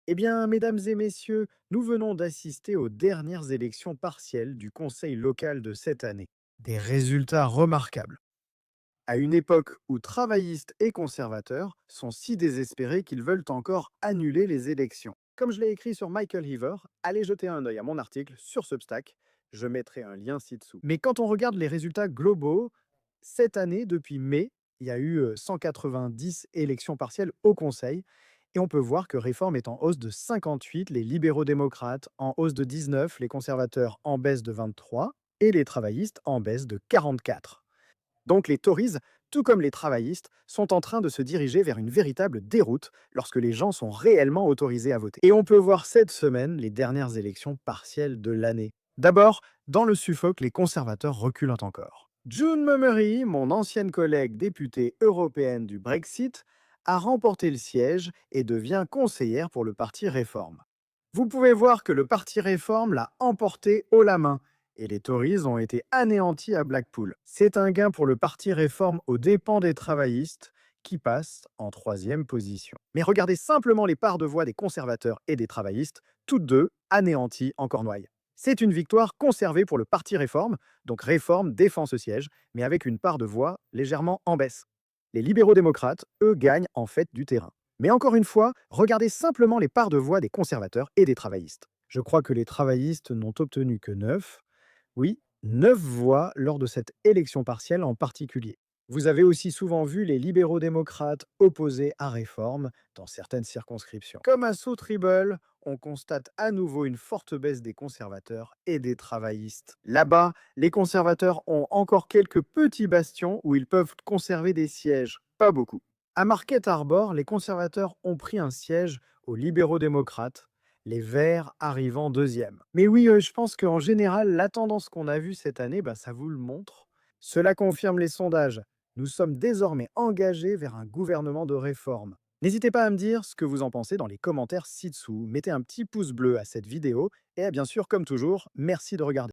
Eh bien, mesdames et messieurs, nous venons d'assister aux dernières élections partielles du Conseil local de cette année. Des résultats remarquables. À une époque où travaillistes et conservateurs sont si désespérés qu'ils veulent encore annuler les élections. Comme je l'ai écrit sur Michael Heaver, allez jeter un œil à mon article sur Substack, je mettrai un lien ci-dessous. Mais quand on regarde les résultats globaux, cette année, depuis mai, il y a eu 190 élections partielles au Conseil, et on peut voir que Réforme est en hausse de 58, les libéraux-démocrates en hausse de 19, les conservateurs en baisse de 23, et les travaillistes en baisse de 44. Donc les Tories, tout comme les travaillistes, sont en train de se diriger vers une véritable déroute lorsque les gens sont réellement autorisés à voter. Et on peut voir cette semaine les dernières élections partielles de l'année. D'abord, dans le Suffolk, les conservateurs reculent encore. June Mummery, mon ancienne collègue députée européenne du Brexit, a remporté le siège et devient conseillère pour le parti Réforme. Vous pouvez voir que le parti Réforme l'a emporté haut la main, et les Tories ont été anéantis à Blackpool. C'est un gain pour le parti Réforme aux dépens des travaillistes, qui passent en troisième position. Mais regardez simplement les parts de voix des conservateurs et des travaillistes, toutes deux anéanties en Cornouailles. C'est une victoire conservée pour le parti Réforme, donc Réforme défend ce siège, mais avec une part de voix légèrement en baisse. Les libéraux-démocrates, eux, gagnent en fait du terrain. Mais encore une fois, regardez simplement les parts de voix des conservateurs et des travaillistes. Je crois que les travaillistes n'ont obtenu que 9, oui, 9 voix lors de cette élection partielle en particulier. Vous avez aussi souvent vu les libéraux-démocrates opposés à Réforme dans certaines circonscriptions. Comme à South Ribble, on constate à nouveau une forte baisse des conservateurs et des travaillistes. Là-bas, les conservateurs ont encore quelques petits bastions où ils peuvent conserver des sièges, pas beaucoup. À Market Harbor, les conservateurs ont pris un siège aux libéraux-démocrates, les Verts arrivant deuxième. Mais oui, je pense qu'en général, la tendance qu'on a vue cette année, ça vous le montre. Cela confirme les sondages. Nous sommes désormais engagés vers un gouvernement de réforme. N'hésitez pas à me dire ce que vous en pensez dans les commentaires ci-dessous. Mettez un petit pouce bleu à cette vidéo et bien sûr, comme toujours, merci de regarder.